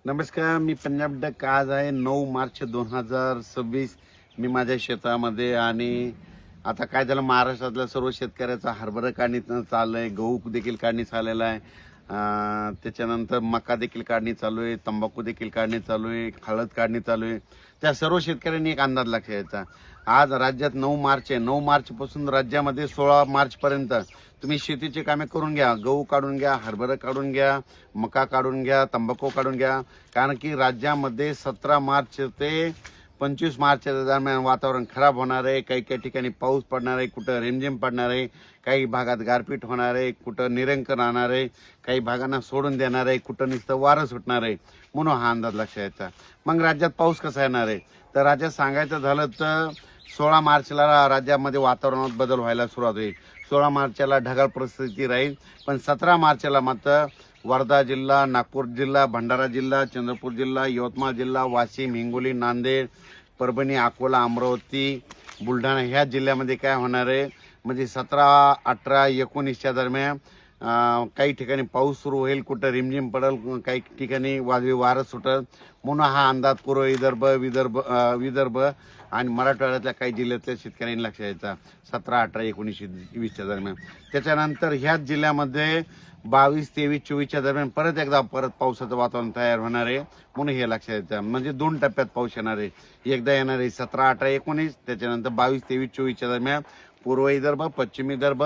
नमस्कार, मी पंजाब डक. आज आहे 9 मार्च 2026. मी माझ्या शेतामध्ये आणि आता काय झालं, महाराष्ट्रातल्या सर्व शेतकऱ्याचा हरभरा काढणी चालू आहे, गहू देखील काढणी चाललेला आहे. त्याच्यानंतर मका देखील काढणी चालू आहे, तंबाखू देखील काढणी चालू आहे, हळद काढणी चालू आहे. त्या सर्व शेतकऱ्यांनी एक अंदाज लक्षात घ्यायचा. आज राज्यात 9 मार्च आहे. 9 मार्च पासून राज्यामध्ये 16 मार्च पर्यंत तुम्ही शेतीची कामे करून घ्या. गहू काढून घ्या, हरभरा काढून घ्या, मका काढून घ्या, तंबाखू काढून घ्या. कारण की राज्यामध्ये 17 मार्च ते 25 मार्चच्या दरम्यान वातावरण खराब होणार आहे. काही काही ठिकाणी पाऊस पडणार आहे, कुठं रिमझिम पडणार आहे, काही भागात गारपीट होणार आहे, कुठं निरंक राहणार आहे, काही भागांना सोडून देणार आहे, कुठं नुसतं वारं सुटणार आहे. म्हणून हा अंदाज लक्षात यायचा. मग राज्यात पाऊस कसा येणार आहे, तर राज्यात सांगायचं झालं तर 16 मार्चला राज्यामध्ये वातावरणात बदल व्हायला सुरुवात होईल. 16 मार्चला ढगाळ परिस्थिती राहील, पण 17 मार्चला मात्र वर्धा जिल्हा, नागपूर जिल्हा, भंडारा जिल्हा, चंद्रपूर जिल्हा, यवतमाळ जिल्हा, वाशिम, हिंगोली, नांदेड, परभणी, अकोला, अमरावती, बुलढाणा ह्या जिल्ह्यामध्ये काय होणार आहे, म्हणजे 17, 18, 19च्या दरम्यान काही ठिकाणी पाऊस सुरू होईल, कुठं रिमझिम पडेल, काही ठिकाणी वादळी वारं सुटेल. म्हणून हा अंदाज पूर्व विदर्भ आणि मराठवाड्यातल्या काही जिल्ह्यातल्या शेतकऱ्यांनी लक्षात यायचा. 17, 18, 19, 20च्या दरम्यान. त्याच्यानंतर ह्याच जिल्ह्यामध्ये 22, 23, 24च्या दरम्यान परत पावसाचं वातावरण तयार होणार आहे. म्हणून हे लक्षात येतं. म्हणजे 2 टप्प्यात पाऊस येणार आहे. एकदा येणार आहे 17, 18, 19, त्याच्यानंतर 22, 23, 24च्या दरम्यान पूर्व विदर्भ, पश्चिम विदर्भ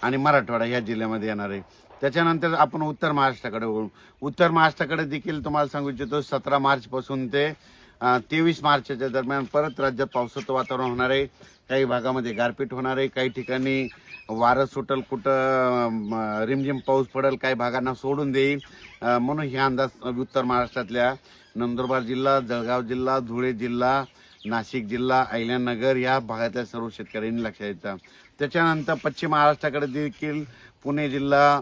आणि मराठवाडा ह्या जिल्ह्यामध्ये येणार आहे. त्याच्यानंतर आपण उत्तर महाराष्ट्राकडे वळू. उत्तर महाराष्ट्राकडे देखील तुम्हाला सांगू इच्छितो 17 मार्च पासून ते 23 मार्चच्या दरम्यान परत राज्यात पावसाचं वातावरण होणार आहे. काही भागामध्ये गारपीट होणार आहे, काही ठिकाणी वारं सुटल, कुठं रिमझिम पाऊस पडेल, काही भागांना सोडून देईल. म्हणून हे अंदाज उत्तर महाराष्ट्रातल्या नंदुरबार जिल्हा, जळगाव जिल्हा, धुळे जिल्हा, नाशिक जिल्हा, अहिल्यानगर या भागातल्या सर्व शेतकऱ्यांनी लक्षात यायचा. त्याच्यानंतर पश्चिम महाराष्ट्राकडे देखील पुणे जिल्हा,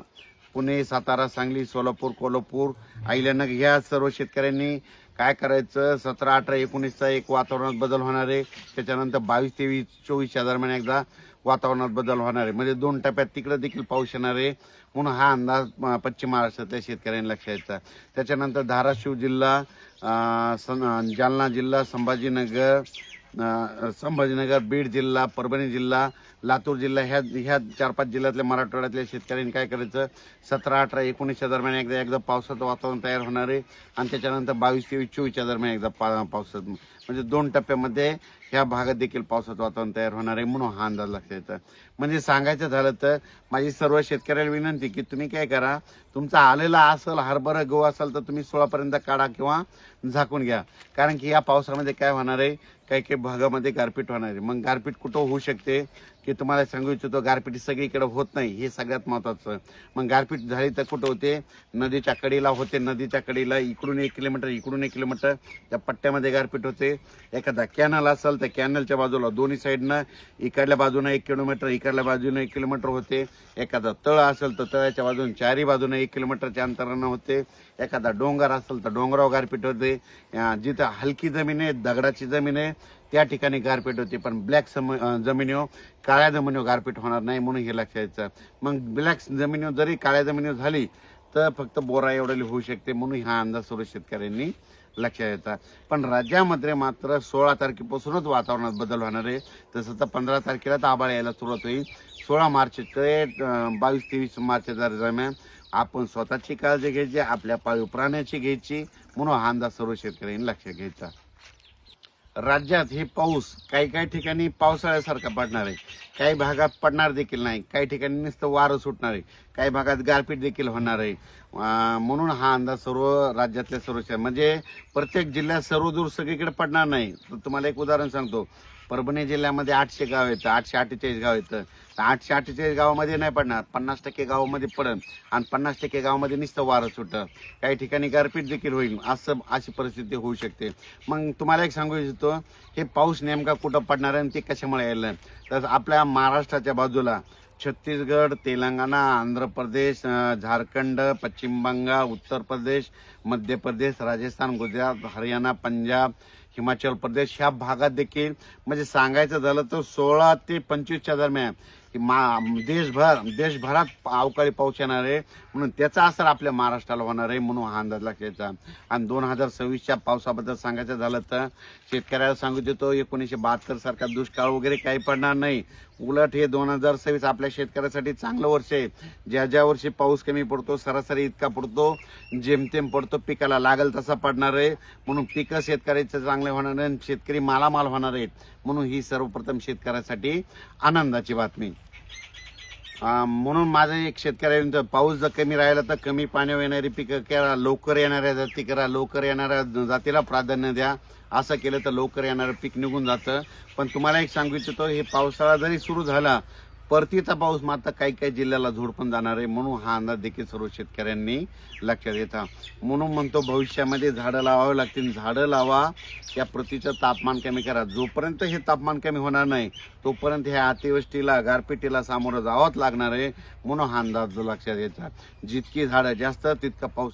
पुणे, सातारा, सांगली, सोलापूर, कोल्हापूर, अहिल्यानगर ह्या सर्व शेतकऱ्यांनी काय करायचं, 17, 18, 19चा एक वातावरणात बदल होणार आहे. त्याच्यानंतर 22, 23, 24च्या दरम्यान एकदा वातावरणात बदल होणार आहे. म्हणजे 2 टप्प्यात तिकडे देखील पाऊस येणार आहे. म्हणून हा अंदाज पश्चिम महाराष्ट्रातल्या शेतकऱ्यांनी लक्षात यायचा. त्याच्यानंतर धाराशिव जिल्हा, जालना जिल्हा, संभाजीनगर, बीड जिल्हा, परभणी जिल्हा, लातूर जिल्हा ह्या 4-5 जिल्ह्यातल्या मराठवाड्यातल्या शेतकऱ्यांनी काय करायचं, 17, 18, 19च्या दरम्यान एकदा पावसाचं वातावरण तयार होणार आहे. आणि त्याच्यानंतर 22, 23, 24च्या दरम्यान एकदा पावसाचं, म्हणजे 2 टप्प्यामध्ये ह्या भागात देखील पावसाचं वातावरण तयार होणार आहे. म्हणून हा अंदाज लक्षात येतं. म्हणजे सांगायचं झालं तर माझी सर्व शेतकऱ्याला विनंती की तुम्ही काय करा, तुमचा आलेला असेल हरभरा गहू असेल तर तुम्ही 16 पर्यंत काढा किंवा झाकून घ्या. कारण की या पावसामध्ये काय होणार आहे, काही काही भागामध्ये गारपीट होणार आहे. मग गारपीट कुठं होऊ शकते की तुम्हाला सांगू इच्छितो, गारपीट सगळीकडे होत नाही, हे सगळ्यात महत्त्वाचं. मग गारपीट झाली तर कुठं होते, नदीच्या कडेला होते. नदीच्या कडेला इकडून 1 किलोमीटर, इकडून 1 किलोमीटर त्या पट्ट्यामध्ये गारपीट होते. एखादा कॅनल असेल तर कॅनलच्या बाजूला दोन्ही साईडनं इकडल्या बाजूनं 1 किलोमीटर, इकडल्या बाजूनं 1 किलोमीटर होते. एखादा तळ असेल तर तळ्याच्या बाजून 4ही बाजूनं 1 किलोमीटरच्या अंतरानं होते. एखादा डोंगर असेल तर डोंगरावर गारपीट होते. जिथं हलकी जमीन आहे, दगडाची जमीन आहे, त्या ठिकाणी गारपीट होते. पण ब्लॅक जमिनीवर, काळ्या जमिनीवर गारपीट होणार नाही. म्हणून हे लक्षात यायचं. मग ब्लॅक जमिनीवर जरी काळ्या जमिनीवर झाली तर फक्त बोरा एवढी होऊ शकते. म्हणून हा अंदाज सर्व शेतकऱ्यांनी लक्षात येतात. पण राज्यामध्ये मात्र 16 तारखेपासूनच वातावरणात बदल होणार आहे. तसं तर 15 तारखेला तर आभाळ यायला सुरुवात होईल. 16 मार्च ते 22-23 मार्चच्या दरम्यान आपण स्वतःची काळजी घ्यायची, आपल्या पाळीव प्राण्याची घ्यायची. म्हणून हा अंदाज सर्व शेतकऱ्यांनी लक्षात घ्यायचा. राज्यात हे पाऊस काही काही ठिकाणी पावसाळ्यासारखा पडणार आहे, काही भागात पडणार देखील नाही, काही ठिकाणी नुसतं वारं सुटणार आहे, काही भागात गारपीट देखील होणार आहे. म्हणून हा अंदाज सर्व राज्यातल्या सर्व, म्हणजे प्रत्येक जिल्ह्यात सर्वदूर सगळीकडे पडणार नाही. तर तुम्हाला एक उदाहरण सांगतो. परभणी जिल्ह्यामध्ये 800 गाव आहेत, 848 गाव आहेत. 848 गावामध्ये नाही पडणार, 50% गावामध्ये पडन आणि 50% गावामध्ये नुसतं वारं सुटतं. काही ठिकाणी गारपीट देखील होईल. अशी परिस्थिती होऊ शकते. मग तुम्हाला एक सांगू इच्छितो, हे पाऊस नेमका कुठं पडणार आहे आणि ते कशामुळे यायला. तर आपल्या महाराष्ट्राच्या बाजूला छत्तीसगड, तेलंगणा, आंध्र प्रदेश, झारखंड, पश्चिम बंगाल, उत्तर प्रदेश, मध्य प्रदेश, राजस्थान, गुजरात, हरियाणा, पंजाब, हिमाचल प्रदेश ह्या भागात देखील, म्हणजे सांगायचं झालं तर 16 ते 25च्या दरम्यान की देशभरात अवकाळी पाऊस येणार आहे, म्हणून त्याचा असर आपल्या महाराष्ट्राला होणार आहे, म्हणून हा अंदाज लक्षात घ्यायचा. आणि 2026च्या पावसाबद्दल सांगायचं झालं तर शेतकऱ्याला सांगू देतो, 1972 सारखा दुष्काळ वगैरे काही पडणार नाही. उलट हे 2026 आपल्या शेतकऱ्यासाठी चांगलं वर्ष आहे. ज्या वर्षी पाऊस कमी पडतो, सरासरी इतका पडतो, जेमतेम पडतो, पिकाला लागल तसा पडणार आहे, म्हणून पिकं शेतकऱ्याचं चांगले होणार आहे, शेतकरी मालामाल होणार आहेत, म्हणून ही सर्वप्रथम शेतकऱ्यासाठी आनंदाची बातमी. म्हणून माझं एक शेतकऱ्यांचं, पाऊस जर कमी राहिला तर कमी पाण्यावर येणारी पिकं करा, लवकर येणाऱ्या जाती करा, लवकर येणाऱ्या जातीला प्राधान्य द्या. असं केलं तर लवकर येणारं पीक निघून जातं. पण तुम्हाला एक सांगू इच्छितो, हे पावसाळा जरी सुरू झाला, परतीचा पाऊस मात्र काही काही जिल्ह्याला झोडपून जाणार आहे, म्हणून हा अंदाज देखील सर्व शेतकऱ्यांनी लक्षात घेता. म्हणून म्हणतो भविष्यामध्ये झाडं लावावी लागतील, झाडं लावा, त्या पृथ्वीचं तापमान कमी करा. जोपर्यंत हे तापमान कमी होणार नाही तोपर्यंत ह्या अतिवृष्टीला, गारपिटीला सामोरं जावंच लागणार आहे, म्हणून हा अंदाज लक्षात घ्यायचा. जितकी झाडं जास्त तितका पाऊस